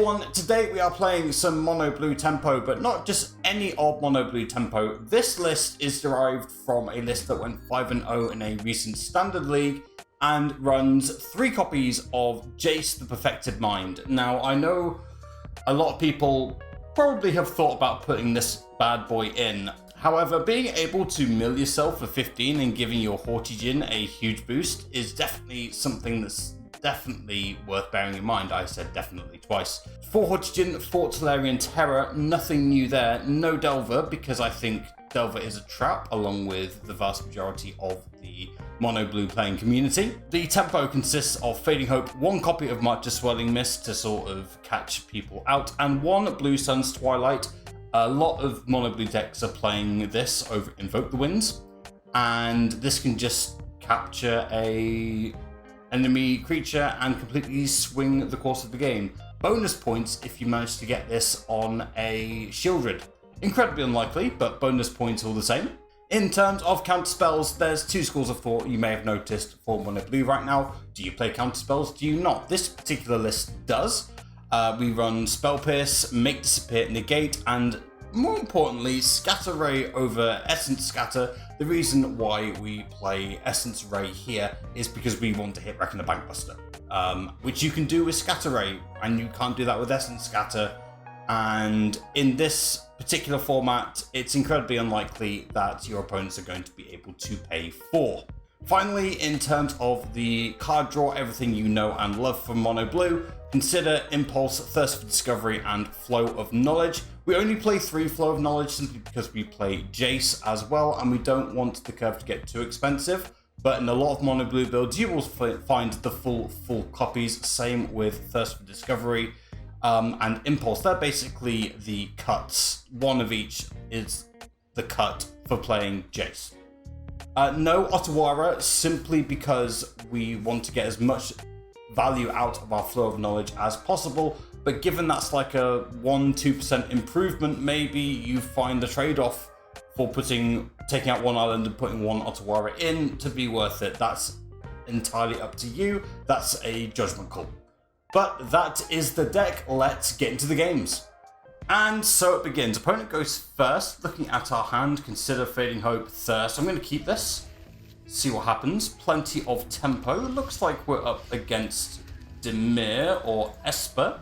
everyone, today we are playing some mono blue tempo, but not just any old mono blue tempo. This list is derived from a list that went 5-0 in a recent standard league and runs 3 copies of Jace the Perfected Mind. Now, I know a lot of people probably have thought about putting this bad boy in. However, being able to mill yourself for 15 and giving your Haughty Djinn a huge boost is definitely something that's definitely worth bearing in mind. I said definitely twice. For Haughty Djinn, for Tolarian Terror, nothing new there. No Delver, because I think Delver is a trap, along with the vast majority of the mono blue playing community. The tempo consists of Fading Hope, 1 copy of March Swirling Mist to sort of catch people out, and 1 Blue Sun's Twilight. A lot of mono blue decks are playing this over Invoke the Winds, and this can just capture a enemy creature and completely swing the course of the game. Bonus points if you manage to get this on a Shieldred. Incredibly unlikely, but bonus points all the same. In terms of counter spells, there's 2 schools of thought you may have noticed for mono blue right now. Do you play counter spells? Do you not? This particular list does. We run Spell Pierce, Make Disappear, Negate, and more importantly, Scatter Ray over Essence Scatter. The reason why we play Essence Ray here is because we want to hit Reckoner Bankbuster, which you can do with Scatter Ray, and you can't do that with Essence Scatter. And in this particular format, it's incredibly unlikely that your opponents are going to be able to pay 4. Finally, in terms of the card draw, everything you know and love from mono blue, consider Impulse, Thirst for Discovery, and Flow of Knowledge. We only play 3 Flow of Knowledge simply because we play Jace as well, and we don't want the curve to get too expensive. But in a lot of mono blue builds, you will find the full copies. Same with Thirst for Discovery and Impulse. They're basically the cuts. 1 of each is the cut for playing Jace. No Otawara, simply because we want to get as much value out of our Flow of Knowledge as possible, but given that's like a 1-2% improvement, maybe you find the trade-off for taking out 1 island and putting 1 Otawara in to be worth it. That's entirely up to you. That's a judgment call. But that is the deck. Let's get into the games. And so it begins. Opponent goes first. Looking at our hand, consider Fading Hope, Thirst. I'm going to keep this. See what happens. Plenty of tempo. Looks like we're up against Dimir or Esper.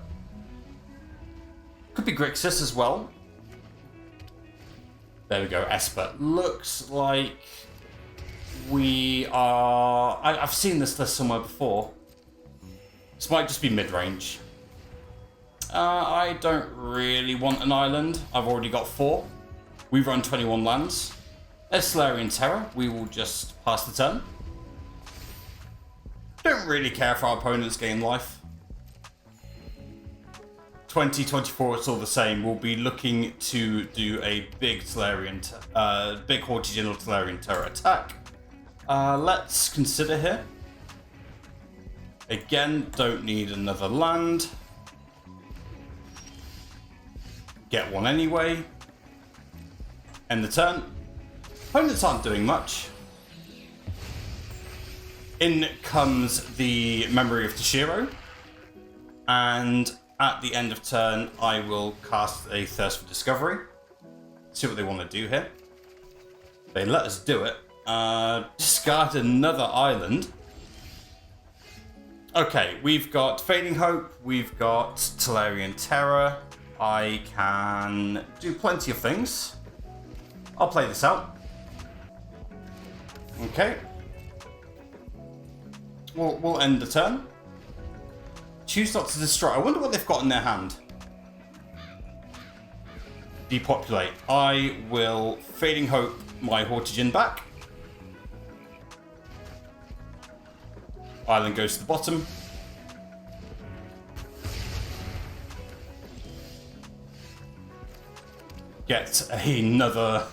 Could be Grixis as well. There we go, Esper. Looks like we are... I've seen this list somewhere before. This might just be Midrange. I don't really want an island. I've already got 4. We run 21 lands. There's Tolarian Terror. We will just pass the turn. Don't really care if our opponents gain life. 2024, it's all the same. We'll be looking to do a big big Haughty Djinn or Tolarian Terror attack. Let's consider here. Again, don't need another land. Get 1 anyway. End the turn. Opponents aren't doing much. In comes the Memory of Toshiro. And at the end of turn, I will cast a Thirst for Discovery. See what they want to do here. They let us do it. Discard another island. Okay, we've got Fading Hope. We've got Tolarian Terror. I can do plenty of things. I'll play this out. Okay. We'll end the turn. Choose not to destroy. I wonder what they've got in their hand. Depopulate. I will Fading Hope my Haughty Djinn back. Island goes to the bottom. Get another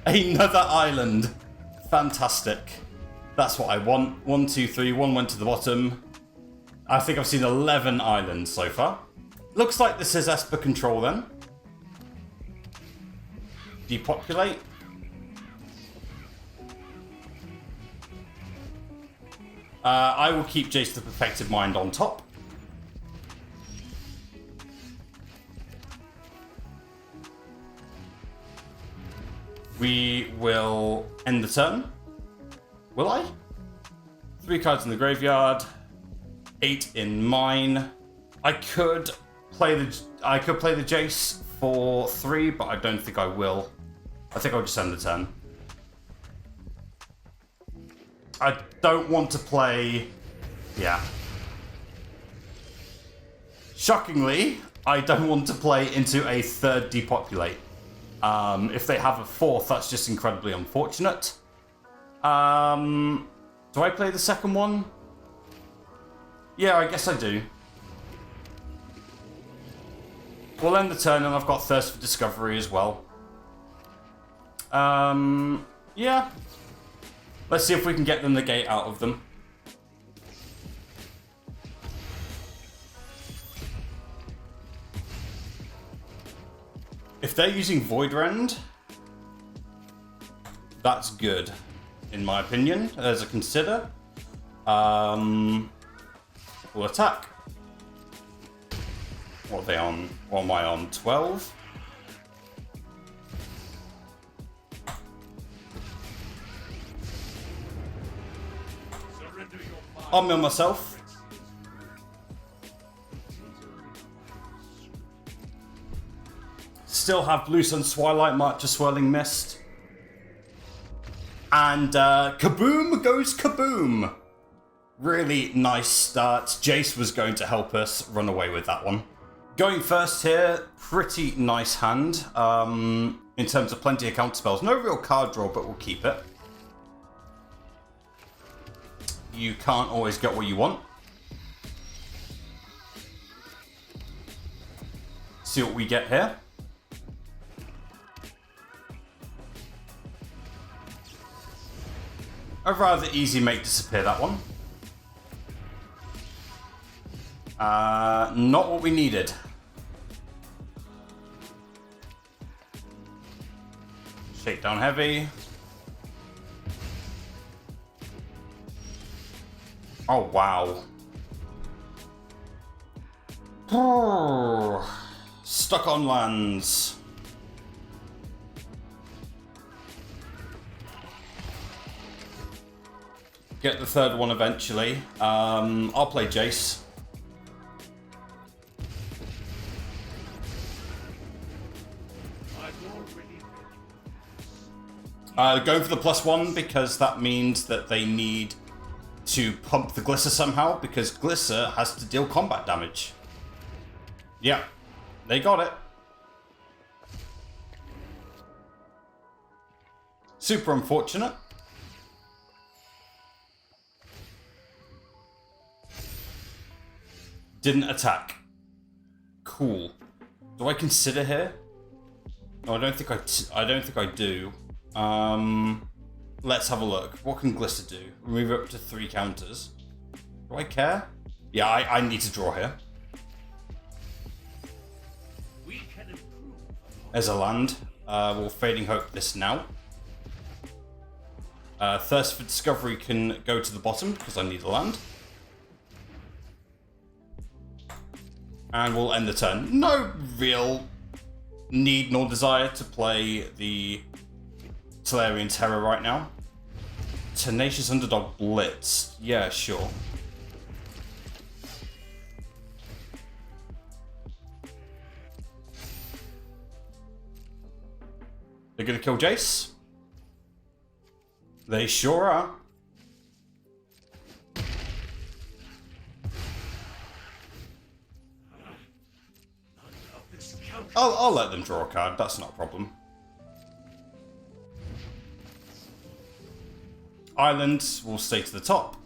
island. Fantastic. That's what I want. 1, 2, 3. 1 went to the bottom. I think I've seen 11 islands so far. Looks like this is Esper control then. Depopulate. I will keep Jace the Perfected Mind on top. We will end the turn. Will I? 3 cards in the graveyard, 8 in mine. I could play the Jace for 3, but I don't think I will. I think I'll just end the turn. I don't want to play... Yeah. Shockingly, I don't want to play into a 3rd depopulate. If they have a 4th, that's just incredibly unfortunate. Do I play the 2nd one? Yeah, I guess I do. We'll end the turn, and I've got Thirst for Discovery as well. Yeah. Let's see if we can get the Negate out of them. If they're using Void Rend, that's good, in my opinion, as a consider. We'll attack. What are they on? What am I on? 12? I'll mill myself. Still have Blue Sun Twilight, March of Swirling Mist. And kaboom goes kaboom. Really nice start. Jace was going to help us run away with that one. Going first here, pretty nice hand. In terms of plenty of counter spells. No real card draw, but we'll keep it. You can't always get what you want. See what we get here. A rather easy make disappear, that one. Not what we needed. Shakedown heavy. Oh, wow. Stuck on lands. Get the 3rd one eventually. I'll play Jace. Going for the +1 because that means that they need to pump the Glisser somehow, because Glisser has to deal combat damage. Yeah, they got it. Super unfortunate. Didn't attack. Cool. Do I consider here? No, I don't think I do. Let's have a look. What can Glisser do? Remove it up to 3 counters. Do I care? Yeah, I need to draw here. There's a land. We'll Fading Hope this now. Thirst for Discovery can go to the bottom because I need a land. And we'll end the turn. No real need nor desire to play the Tolarian Terror right now. Tenacious Underdog Blitz. Yeah, sure. They're gonna kill Jace? They sure are. I'll let them draw a card, that's not a problem. Island will stay to the top.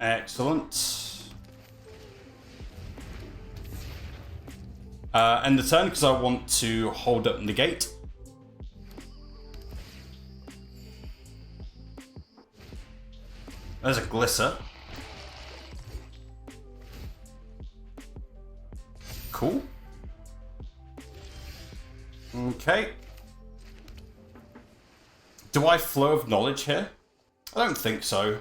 Excellent. End the turn because I want to hold up Negate. There's a Glisser. Cool. Okay. Do I Flow of Knowledge here? I don't think so.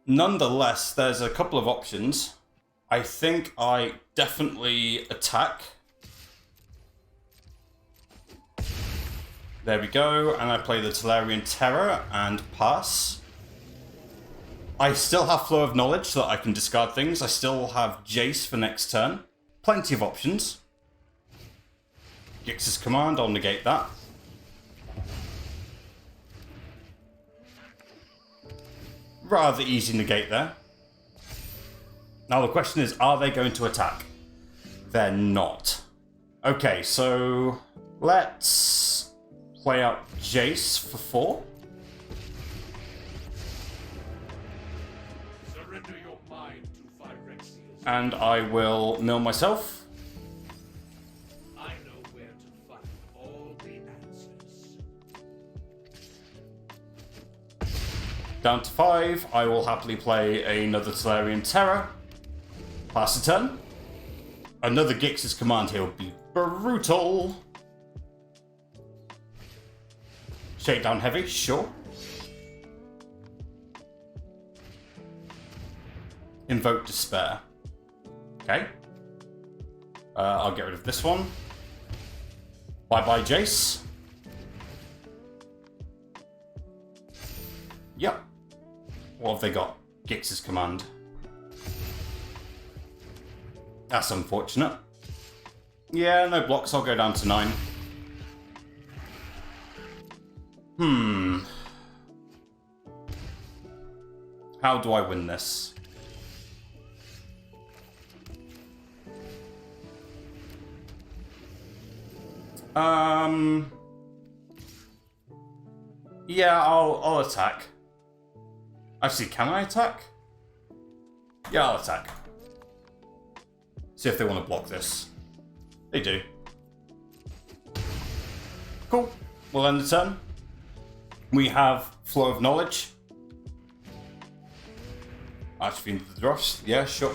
Nonetheless, there's a couple of options. I think I definitely attack. There we go, and I play the Tolarian Terror and pass. I still have Flow of Knowledge so that I can discard things. I still have Jace for next turn. Plenty of options. Gix's Command, I'll negate that. Rather easy negate there. Now the question is, are they going to attack? They're not. Okay, so let's play out Jace for 4. Surrender your mind to Phyrexia's. And I will mill myself. I know where to find all the answers. Down to 5. I will happily play another Tolarian Terror. Pass the turn. Another Gix's Command here would be brutal. Shakedown heavy, sure. Invoke Despair. Okay. I'll get rid of this one. Bye-bye, Jace. Yep. What have they got? Gix's Command. That's unfortunate. Yeah, no blocks. I'll go down to 9. How do I win this? Yeah, I'll attack. Actually, can I attack? Yeah, I'll attack. See if they want to block this. They do. Cool. We'll end the turn. We have Flow of Knowledge. Actually, into the dross. Yeah, sure.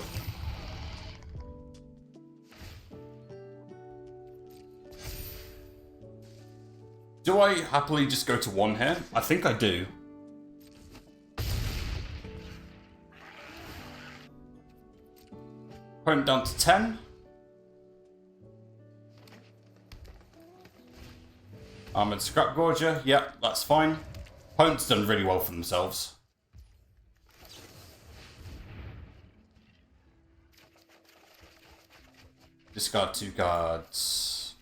Do I happily just go to 1 here? I think I do. Opponent down to 10. Armored Scrap Gorger. Yep, that's fine. Opponent's done really well for themselves. Discard 2 cards.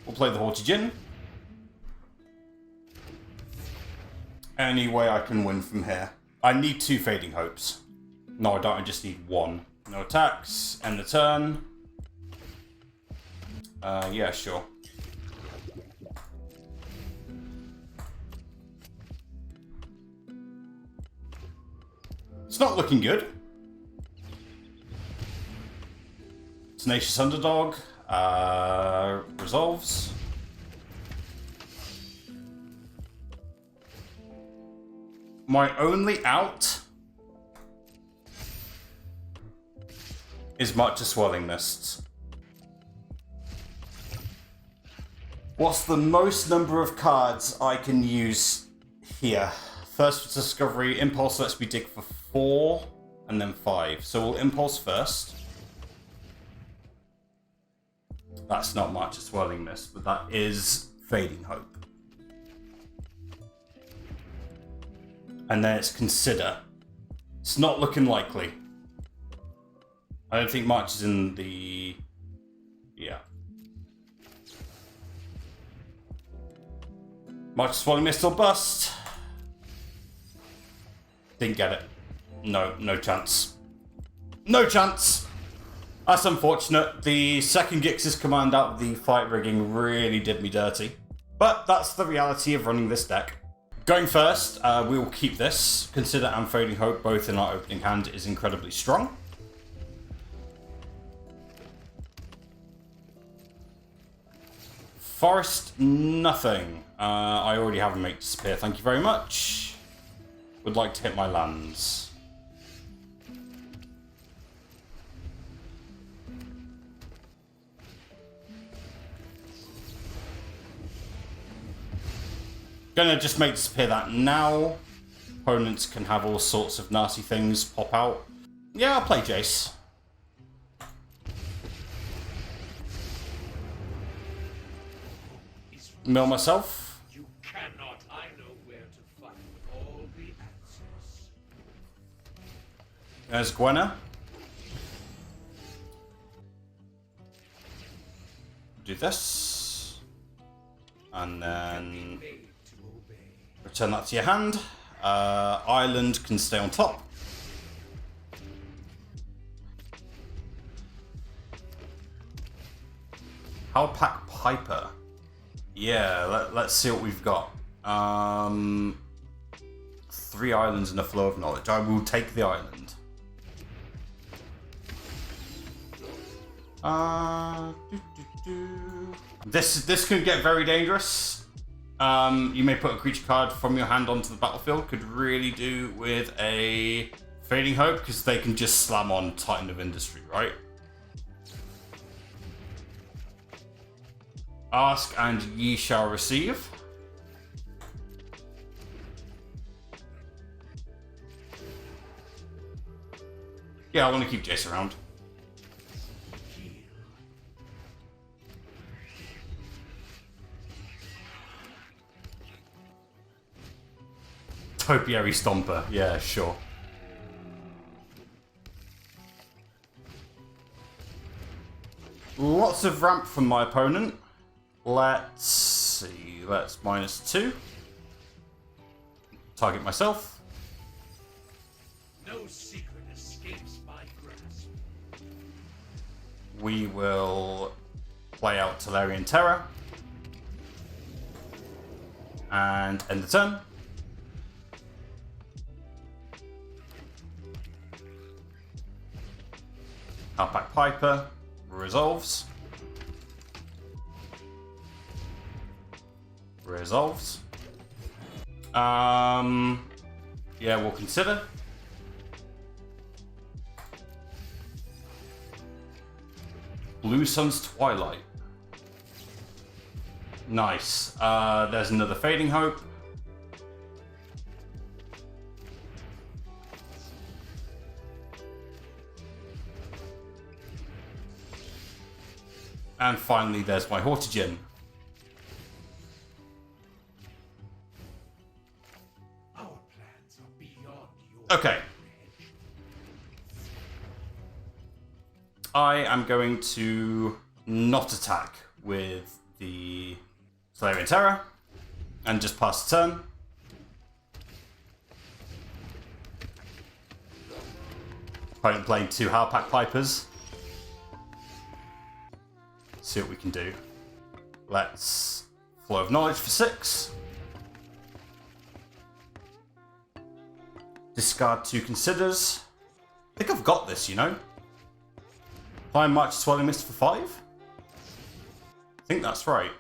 We'll play the Haughty Djinn. Any way I can win from here. I need 2 Fading Hopes. No, I don't. I just need 1. No attacks. End the turn. Yeah, sure. It's not looking good. Tenacious Underdog. Resolves. My only out is March of Swirling Mists. What's the most number of cards I can use here? First Discovery, Impulse lets me dig for 4 and then 5. So we'll Impulse first. That's not March of Swirling Mist, but that is Fading Hope. And then it's Consider. It's not looking likely. I don't think March is in the... Yeah. March of Swirling Mist or bust. Didn't get it. No chance. No chance! That's unfortunate. The second Gix's Command out of the fight rigging really did me dirty. But that's the reality of running this deck. Going first, we will keep this. Consider and Fading Hope both in our opening hand is incredibly strong. Forest, nothing. I already have a Make Disappear, thank you very much. Would like to hit my lands. Gonna just Make Disappear that now. Opponents can have all sorts of nasty things pop out. Yeah, I'll play Jace. mill myself. You cannot. I know where to find all the answers. There's Gwenna. Do this. And then Made to obey. return that to your hand. Island can stay on top. Alpac Piper. Yeah, let's see what we've got. 3 islands and a flow of knowledge. I will take the island. This could get very dangerous. You may put a creature card from your hand onto the battlefield. Could really do with a Fading Hope, because they can just slam on Titan of Industry, right? Ask and ye shall receive. Yeah, I want to keep Jace around. Topiary Stomper, yeah, sure. Lots of ramp from my opponent. Let's see, let's -2. Target myself. No secret escapes my grasp. We will play out Tolarian Terror. And end the turn. Alpac Piper resolves. Resolves. Yeah, we'll consider. Blue Sun's Twilight. Nice. There's another Fading Hope. And finally, there's my Haughty Djinn. Our plans are beyond your Okay. I am going to not attack with the Tolarian Terror and just pass the turn. Opponent playing 2 Alpac Pipers. See what we can do. Let's Flow of Knowledge for 6. Discard 2 Considers. I think I've got this, you know. Apply March Swirling Mist for 5? I think that's right.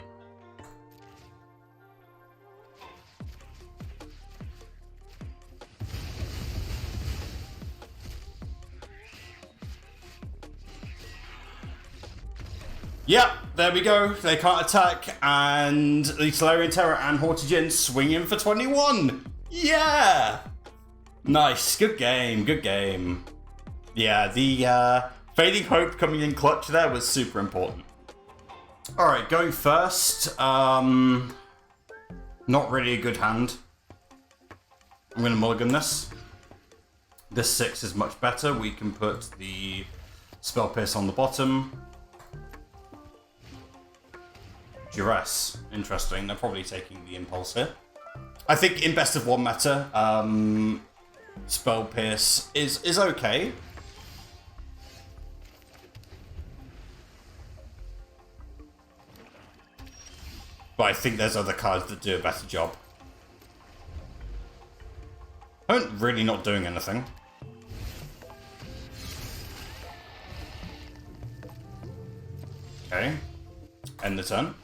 Yep, there we go. They can't attack, and the Tolarian Terror and Haughty Djinn swing in for 21. Yeah! Nice, good game, good game. Yeah, the Fading Hope coming in clutch there was super important. Alright, going first. Not really a good hand. I'm going to mulligan this. This 6 is much better. We can put the Spell Pierce on the bottom. Duress. Interesting. They're probably taking the Impulse here. I think in best of 1 meta, Spell Pierce is okay. But I think there's other cards that do a better job. I'm really not doing anything. Okay. End the turn.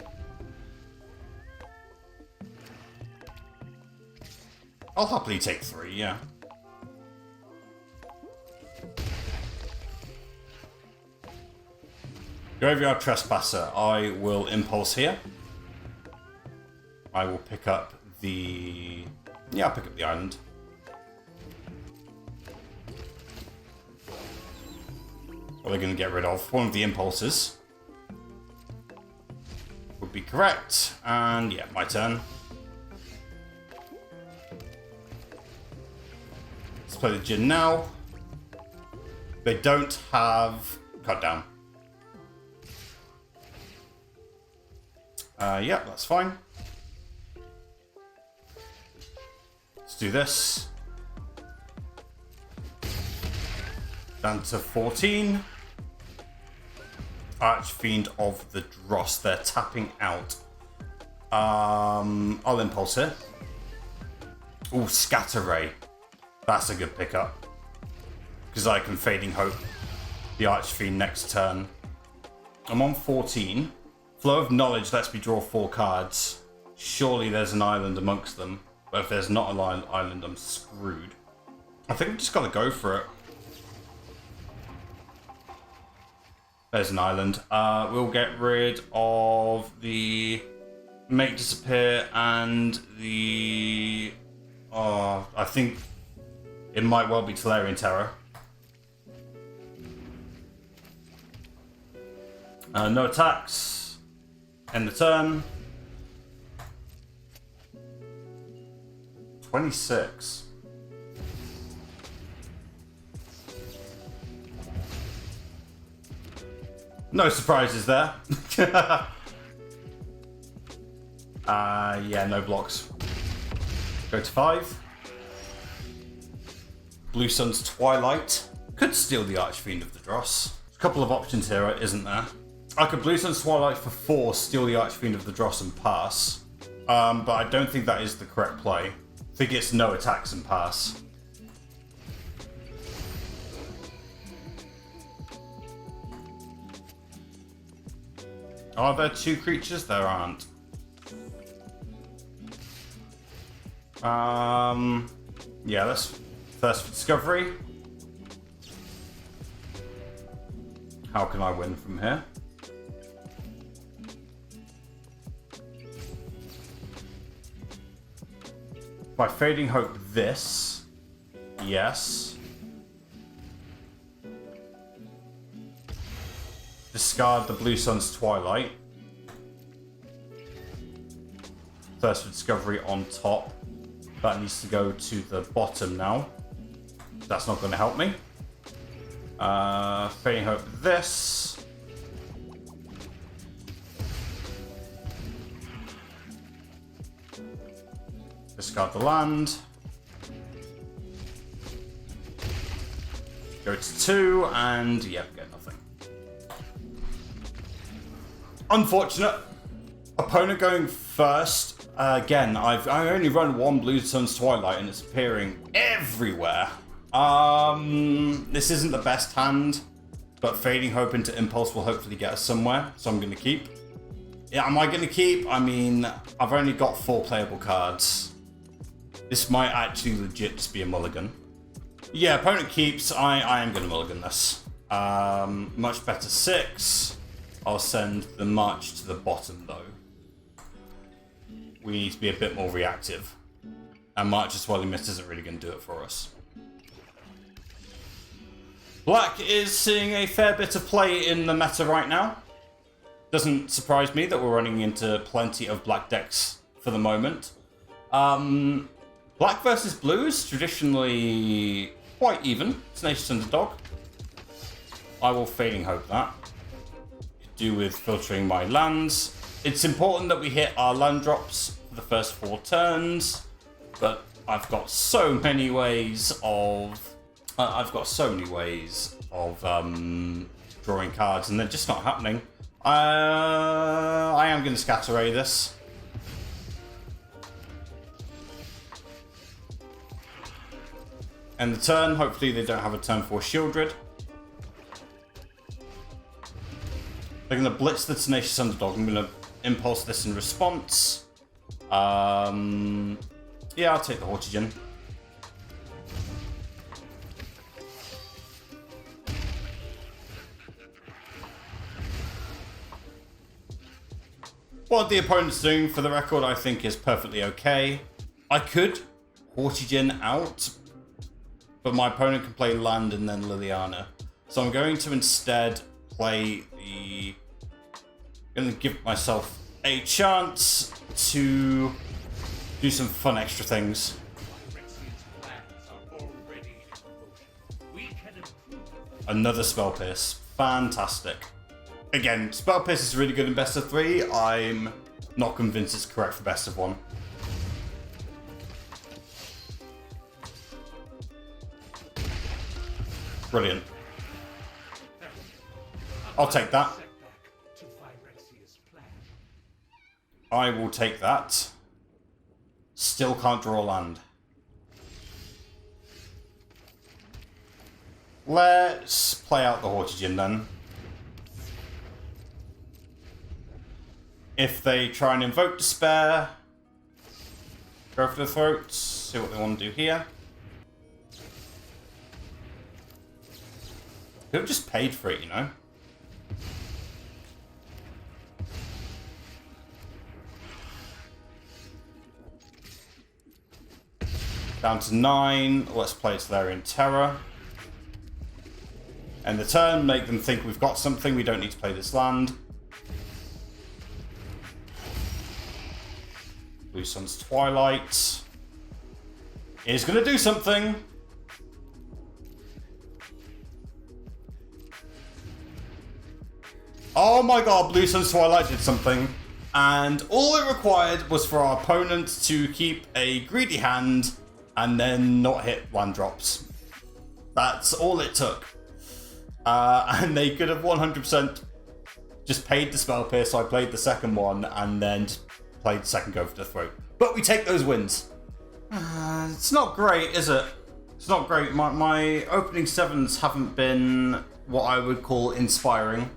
I'll happily take 3, yeah. Graveyard Trespasser. I will Impulse here. I will pick up the... Yeah, I'll pick up the island. What are they going to get rid of? One of the Impulses. Would be correct. And yeah, my turn. Let's play the Djinn now. They don't have cut down. Yeah, that's fine. Let's do this. Down to 14. Archfiend of the Dross. They're tapping out. I'll impulse here. Ooh, Scatter Ray. That's a good pickup. Because I can Fading Hope the Archfiend next turn. I'm on 14. Flow of Knowledge lets me draw 4 cards. Surely there's an island amongst them. But if there's not an island, I'm screwed. I think I've just got to go for it. There's an island. We'll get rid of the Make Disappear and the... I think it might well be Tolarian Terror. No attacks. End the turn. 26. No surprises there. Yeah, no blocks. Go to 5. Blue Sun's Twilight. Could steal the Archfiend of the Dross. There's a couple of options here, isn't there? I could Blue Sun's Twilight for 4, steal the Archfiend of the Dross and pass. But I don't think that is the correct play. I think it's no attacks and pass. Are there 2 creatures? There aren't. Yeah, let's first for Discovery. How can I win from here? By Fading Hope this. Yes. Discard the Blue Sun's Twilight. First for Discovery on top. That needs to go to the bottom now. That's not going to help me. Fading Hope this. Discard the land. Go to 2 and yeah, get nothing. Unfortunate. Opponent going first. Again, I only run 1 Blue Sun's Twilight and it's appearing everywhere. This isn't the best hand, but Fading Hope into Impulse will hopefully get us somewhere, so I'm going to keep. Yeah, am I going to keep? I mean, I've only got 4 playable cards. This might actually legit just be a mulligan. Yeah, opponent keeps. I am going to mulligan this. Much better 6. I'll send the March to the bottom though. We need to be a bit more reactive. And March as Swirling Mist isn't really going to do it for us. Black is seeing a fair bit of play in the meta right now. Doesn't surprise me that we're running into plenty of black decks for the moment. Black versus blue is traditionally quite even. Tenacious Underdog. I will Fading Hope that. Do with filtering my lands. It's important that we hit our land drops for the first 4 turns, but I've got so many ways of drawing cards, and they're just not happening. I am going to Scatter Ray this. End the turn. Hopefully they don't have a turn 4 Shieldred. They're going to blitz the Tenacious Underdog. I'm going to impulse this in response. Yeah, I'll take the Haughty Djinn. What the opponent's doing, for the record, I think is perfectly okay. I could Haughty Djinn out, but my opponent can play land and then Liliana. So I'm going to instead play the... I'm going to give myself a chance to do some fun extra things. Another Spell Pierce. Fantastic. Again, Spell Pierce is really good in best of 3. I'm not convinced it's correct for best of 1. Brilliant. I'll take that. I will take that. Still can't draw land. Let's play out the Haughty Djinn then. If they try and invoke Despair, go for the throats, see what they want to do here. Could have just paid for it, you know. Down to 9. Let's play Tolarian Terror. End the turn, make them think we've got something. We don't need to play this land. Blue Sun's Twilight is going to do something. Oh my god, Blue Sun's Twilight did something. And all it required was for our opponent to keep a greedy hand and then not hit land drops. That's all it took. And they could have 100% just paid the Spell Pierce, so I played the second one and then just played the second go for the throat. But we take those wins. It's not great, is it? It's not great. My opening 7s haven't been what I would call inspiring.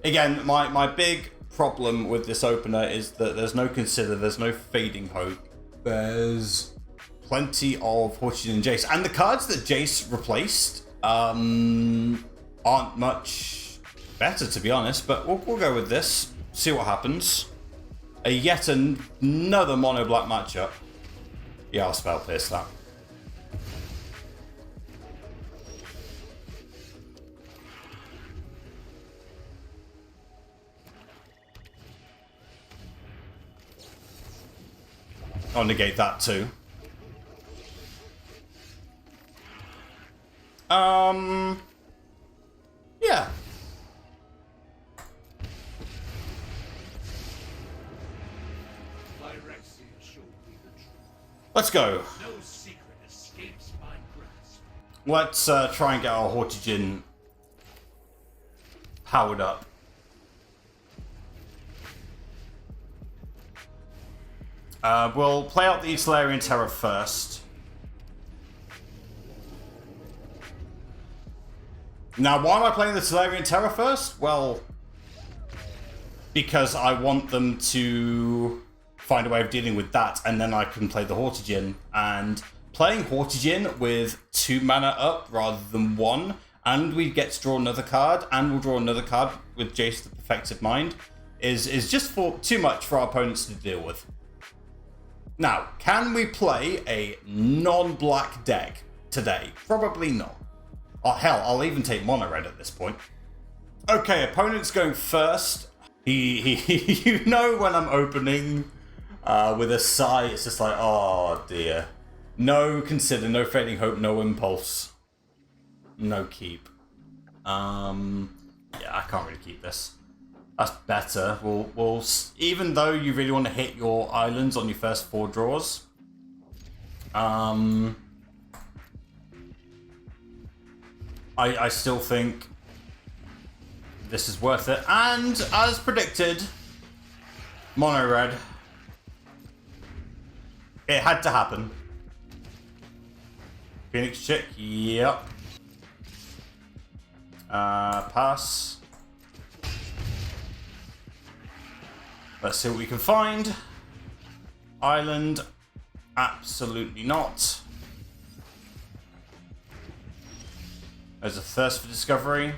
Again, my big problem with this opener is that there's no Consider, there's no Fading Hope. There's plenty of Haughty Djinn and Jace. And the cards that Jace replaced aren't much better, to be honest. But we'll go with this, see what happens. Yet another mono black matchup. Yeah, I'll Spell Pierce that. I'll negate that too. Yeah. Let's go. No secret escapes my grasp. Let's try and get our Haughty Djinn powered up. We'll play out the Tolarian Terror first. Now, why am I playing the Tolarian Terror first? Well, because I want them to find a way of dealing with that, and then I can play the Haughty Djinn. And playing Haughty Djinn with 2 mana up rather than 1, and we get to draw another card, and we'll draw another card with Jace the Perfected Mind, is just too much for our opponents to deal with. Now, can we play a non-black deck today? Probably not. Oh, hell, I'll even take mono red at this point. Okay, opponent's going first. You know when I'm opening with a sigh, it's just like, oh dear. No Consider, no Fading Hope, no Impulse. No keep. Yeah, I can't really keep this. That's better. We'll even though you really want to hit your islands on your first 4 draws. I still think this is worth it. And as predicted, mono red. It had to happen. Phoenix Chick, yep. Pass. Let's see what we can find. Island, absolutely not. There's a Thirst for Discovery.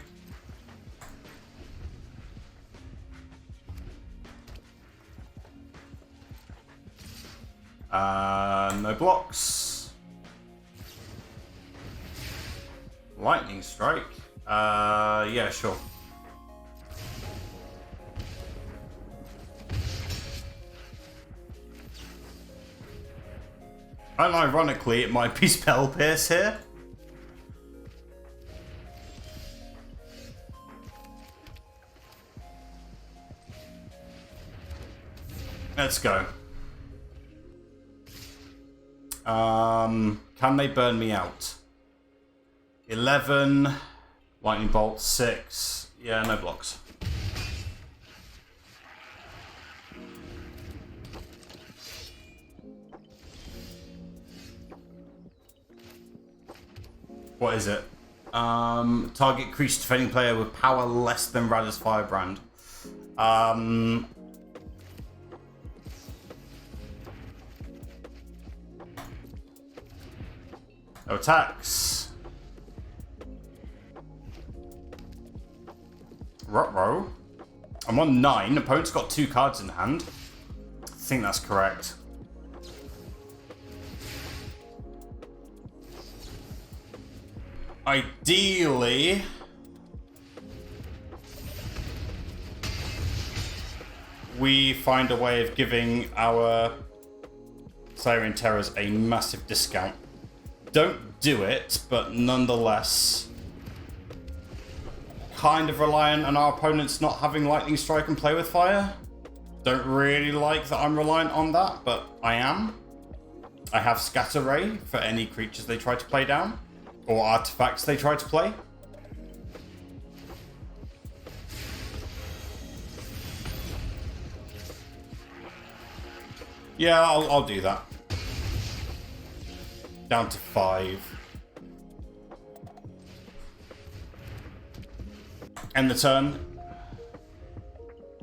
No blocks. Lightning Strike. Yeah, sure. And ironically, it might be Spell Pierce here. Let's go. Can they burn me out? 11. Lightning Bolt, 6. Yeah, no blocks. What is it? Target creature defending player with power less than Radha's Firebrand. No attacks. Ruh-roh. I'm on 9. Opponent's got 2 cards in hand. I think that's correct. Ideally, we find a way of giving our Tolarian Terrors a massive discount. Don't do it, but nonetheless, kind of reliant on our opponents not having Lightning Strike and play with fire. Don't really like that I'm reliant on that, but I am. I have Scatter Ray for any creatures they try to play down, or artifacts they try to play. Yeah, I'll do that. Down to 5. End the turn.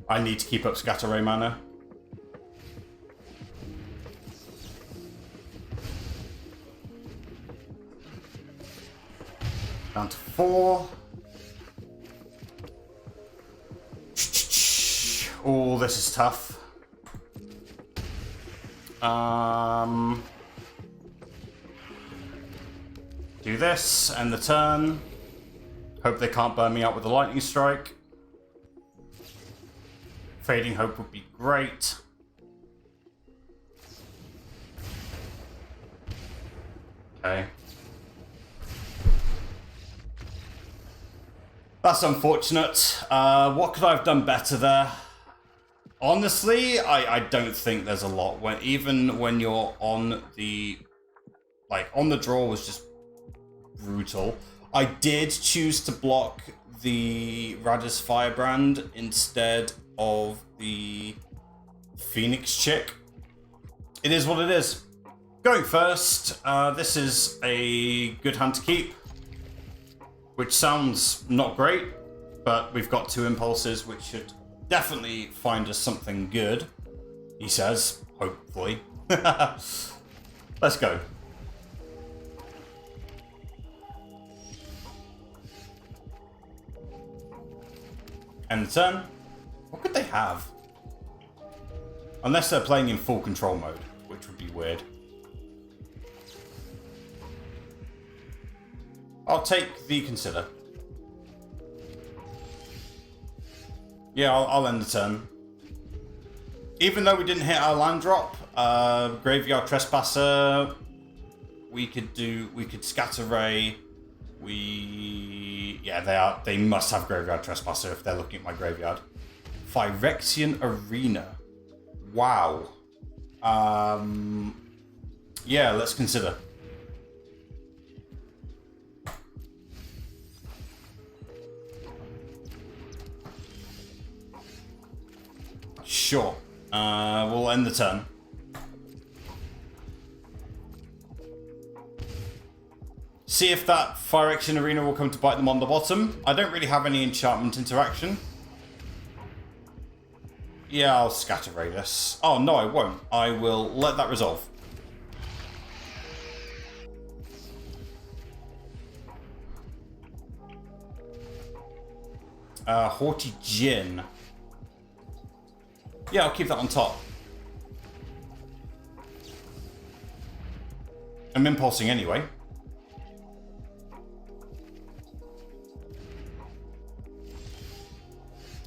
I need to keep up Scatter Ray mana. Down to 4. Oh, this is tough. Do this, end the turn. Hope they can't burn me out with a Lightning Strike. Fading Hope would be great. Okay. That's unfortunate. What could I have done better there? Honestly, I don't think there's a lot. Even when you're on the... Like, on the draw was just brutal. I did choose to block the Radha's Firebrand instead of the Phoenix Chick. It is what it is. Going first, this is a good hand to keep, which sounds not great, but we've got 2 impulses, which should definitely find us something good, he says, hopefully. Let's go. End the turn. What could they have? Unless they're playing in full control mode, which would be weird. I'll take the Consider. Yeah, I'll end the turn. Even though we didn't hit our land drop, Graveyard Trespasser, we could Scatter Ray. They must have Graveyard Trespasser if they're looking at my graveyard. Phyrexian Arena. Wow. Yeah, let's consider. Sure. We'll end the turn. See if that Phyrexian Arena will come to bite them on the bottom. I don't really have any enchantment interaction. Yeah, I'll Scatter Ray this. Oh, no, I won't. I will let that resolve. Haughty Djinn. Yeah, I'll keep that on top. I'm impulsing anyway.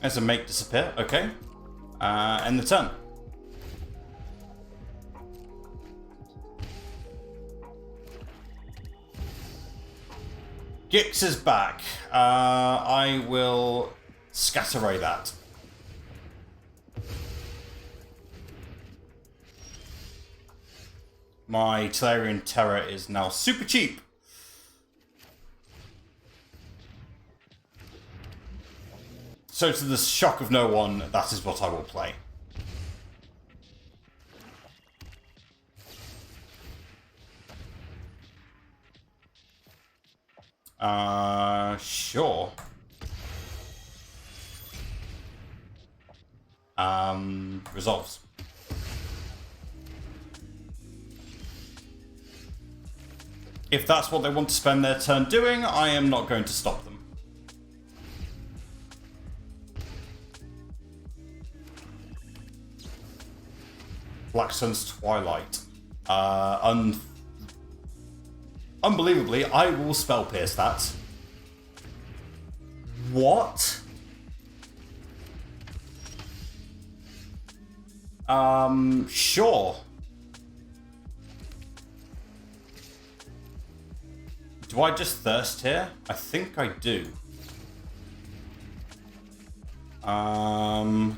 There's a make disappear. Okay. End the turn. Gix is back. I will scatter ray that. My Tolarian Terror is now super cheap. So to the shock of no one, that is what I will play. Sure. Resolves. If that's what they want to spend their turn doing, I am not going to stop them. Black Sun's Twilight. Unbelievably, I will spell pierce that. What? Sure. Do I just thirst here? I think I do.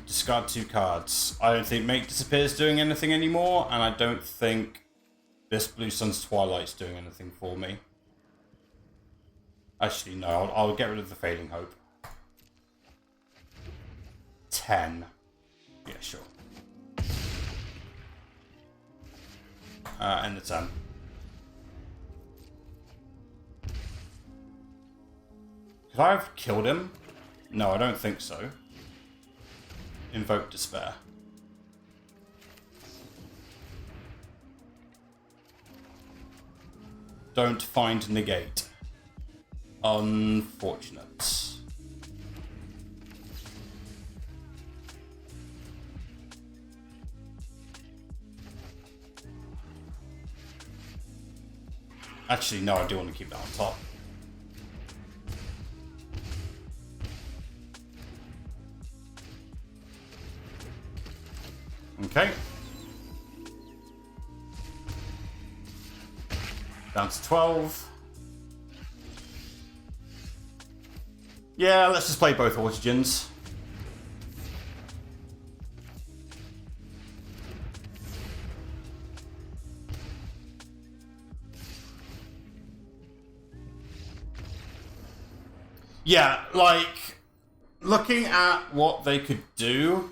Discard 2 cards. I don't think Make Disappear is doing anything anymore, and I don't think this Blue Sun's Twilight's doing anything for me. Actually, no, I'll get rid of the Fading Hope. 10. Yeah, sure. End the turn. Could I have killed him? No, I don't think so. Invoke Despair. Don't find Negate. Unfortunate. Actually, no, I do want to keep that on top. Okay. Down to 12. Yeah, let's just play both Haughty Djinns. Yeah, like, looking at what they could do,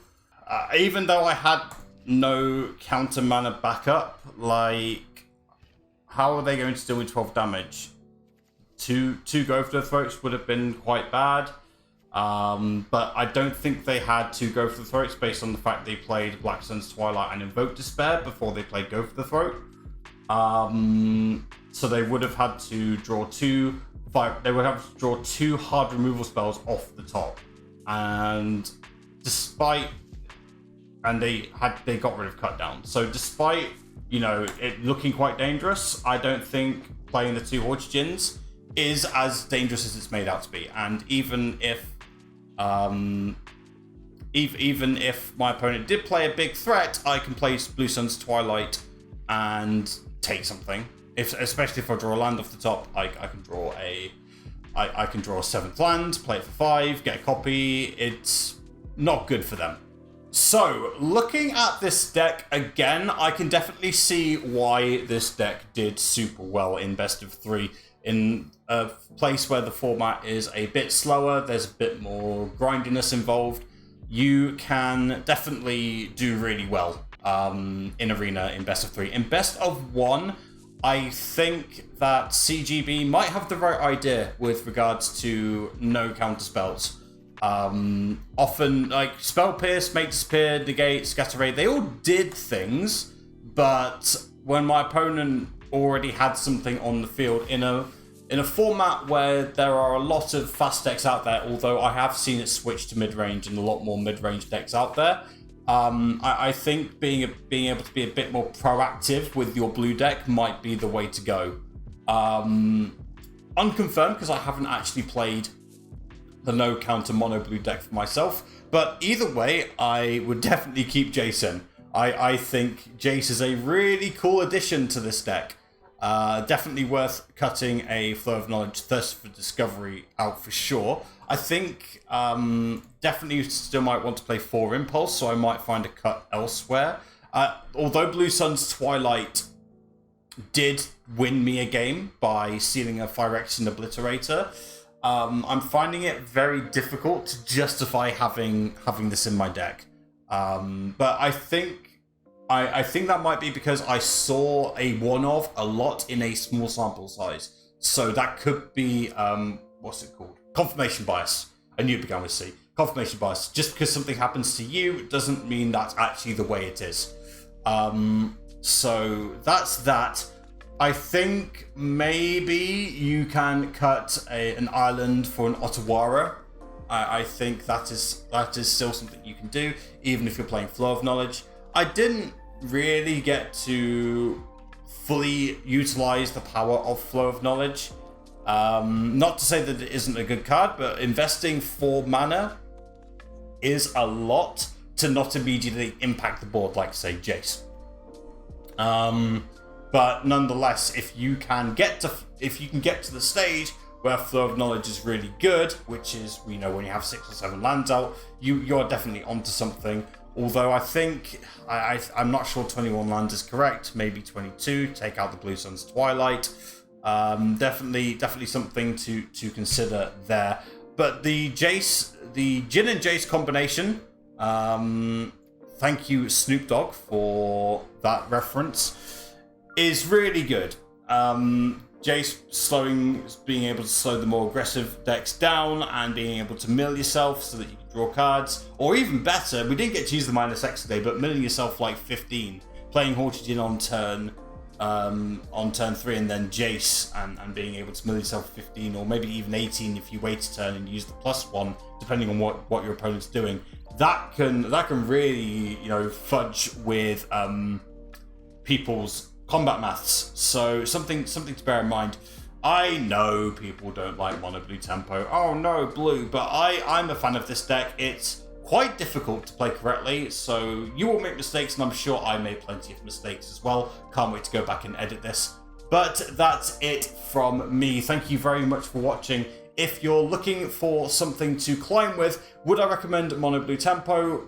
even though I had no counter mana backup, like, how are they going to deal with 12 damage? Two go for the throats would have been quite bad, but I don't think they had to go for the throats based on the fact they played Black Sun's Twilight and Invoke Despair before they played Go for the Throat. So they would have had to draw they would have to draw 2 hard removal spells off the top, and they got rid of Cut Down. So despite, you know, it looking quite dangerous, I don't think playing the 2 Haughty Djinns is as dangerous as it's made out to be. And even if my opponent did play a big threat, I can play Blue Sun's Twilight and take something. Especially if I draw a land off the top, I can draw a 7th land, play it for 5, get a copy. It's not good for them. So, looking at this deck again, I can definitely see why this deck did super well in best of 3. In a place where the format is a bit slower, there's a bit more grindiness involved, you can definitely do really well in Arena in best of 3. In best of 1, I think that CGB might have the right idea with regards to no counter spells. Often, like, Spell Pierce, Make Disappear, Negate, Scatter Ray, they all did things, but when my opponent already had something on the field in a format where there are a lot of fast decks out there, although I have seen it switch to mid-range and a lot more mid-range decks out there, I think being able to be a bit more proactive with your blue deck might be the way to go. Unconfirmed, because I haven't actually played the no counter mono blue deck for myself, but either way, I would definitely keep Jace in. I think Jace is a really cool addition to this deck. Definitely worth cutting a Flow of Knowledge, Thirst for Discovery out for sure. I think definitely still might want to play 4 Impulse, so I might find a cut elsewhere. Although Blue Sun's Twilight did win me a game by stealing a Phyrexian Obliterator, I'm finding it very difficult to justify having this in my deck. But I think that might be because I saw a one-of a lot in a small sample size. So that could be, what's it called? Confirmation bias. I knew it began with C. Confirmation bias. Just because something happens to you doesn't mean that's actually the way it is. So that's that. I think maybe you can cut an island for an Otawara. I think that is still something you can do, even if you're playing Flow of Knowledge. I didn't really get to fully utilize the power of Flow of Knowledge. Not to say that it isn't a good card, but investing 4 mana is a lot to not immediately impact the board, like say Jace. But nonetheless, if you can get to the stage where Flow of Knowledge is really good, which is, you know, when you have 6 or 7 lands out, you're definitely onto something. Although I think I'm not sure 21 lands is correct. Maybe 22. Take out the Blue Sun's Twilight. Definitely something to consider there. But the Djinn and Jace combination. Thank you, Snoop Dogg, for that reference. Is really good. Jace being able to slow the more aggressive decks down and being able to mill yourself so that you can draw cards. Or even better, we didn't get to use the minus X today, but milling yourself like 15, playing Haughty Djinn on turn 3 and then Jace and being able to mill yourself 15 or maybe even 18 if you wait a turn and use the +1 depending on what your opponent's doing. That can really, you know, fudge with people's combat maths, so something to bear in mind. I know people don't like mono blue tempo. Oh no, blue, but I'm a fan of this deck. It's quite difficult to play correctly, so you will make mistakes, and I'm sure I made plenty of mistakes as well. Can't wait to go back and edit this. But that's it from me. Thank you very much for watching. If you're looking for something to climb with, would I recommend mono blue tempo?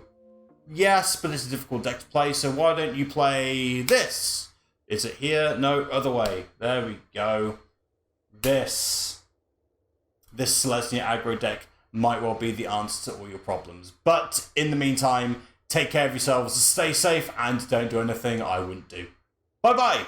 Yes, but it's a difficult deck to play, so why don't you play this? Is it here? No, other way. There we go. This Celestia aggro deck might well be the answer to all your problems. But in the meantime, take care of yourselves, stay safe, and don't do anything I wouldn't do. Bye-bye!